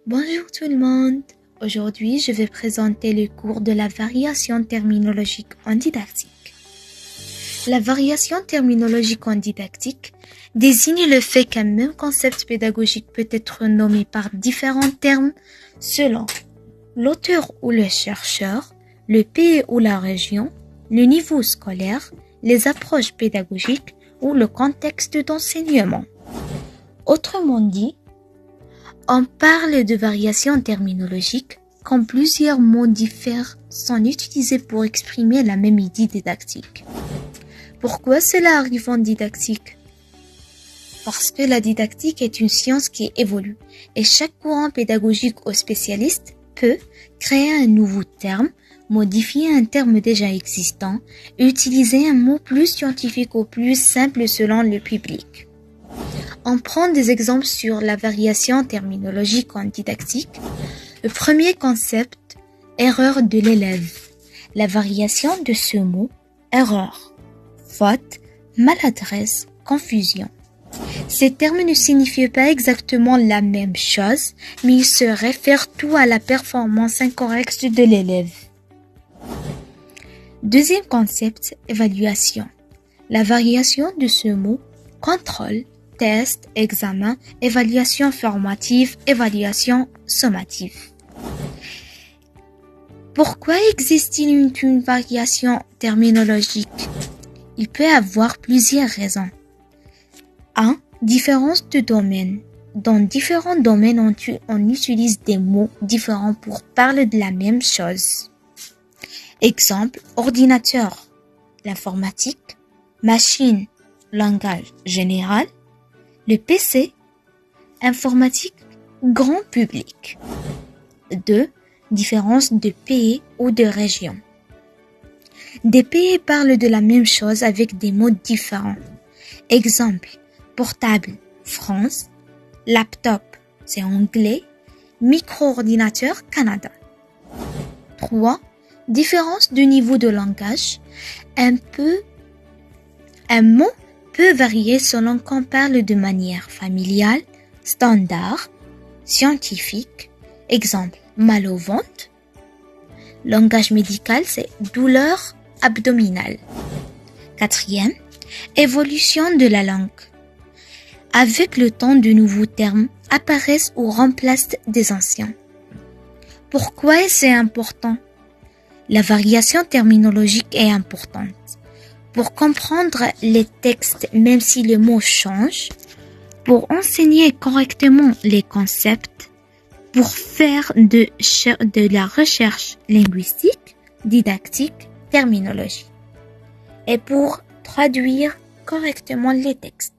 Bonjour tout le monde. Aujourd'hui, je vais présenter le cours de la variation terminologique en didactique. La variation terminologique en didactique désigne le fait qu'un même concept pédagogique peut être nommé par différents termes selon l'auteur ou le chercheur, le pays ou la région, le niveau scolaire, les approches pédagogiques ou le contexte d'enseignement. Autrement dit, on parle de variation terminologique quand plusieurs mots différents sont utilisés pour exprimer la même idée didactique. Pourquoi cela arrive en didactique? Parce que la didactique est une science qui évolue et chaque courant pédagogique ou spécialiste peut créer un nouveau terme, modifier un terme déjà existant, utiliser un mot plus scientifique ou plus simple selon le public. On prend des exemples sur la variation terminologique en didactique. Le premier concept, erreur de l'élève. La variation de ce mot, erreur, faute, maladresse, confusion. Ces termes ne signifient pas exactement la même chose, mais ils se réfèrent tout à la performance incorrecte de l'élève. Deuxième concept, évaluation. La variation de ce mot, contrôle, test, examen, évaluation formative, évaluation sommative. Pourquoi existe-t-il une variation terminologique? Il peut y avoir plusieurs raisons. 1. Différence de domaine. Dans différents domaines, on utilise des mots différents pour parler de la même chose. Exemple, ordinateur, l'informatique, machine, langage général, le PC, informatique, grand public. 2. Différence de pays ou de région. Des pays parlent de la même chose avec des mots différents. Exemple, portable, France, laptop, c'est anglais, micro-ordinateur, Canada. 3. Différence de niveau de langage. Un mot peut varier selon qu'on parle de manière familiale, standard, scientifique. Exemple, mal au ventre. Langage médical, c'est douleur abdominale. 4. Évolution de la langue. Avec le temps, de nouveaux termes apparaissent ou remplacent des anciens. Pourquoi c'est important? La variation terminologique est importante. Pour comprendre les textes, même si les mots changent, pour enseigner correctement les concepts, pour faire de la recherche linguistique, didactique, terminologie, et pour traduire correctement les textes.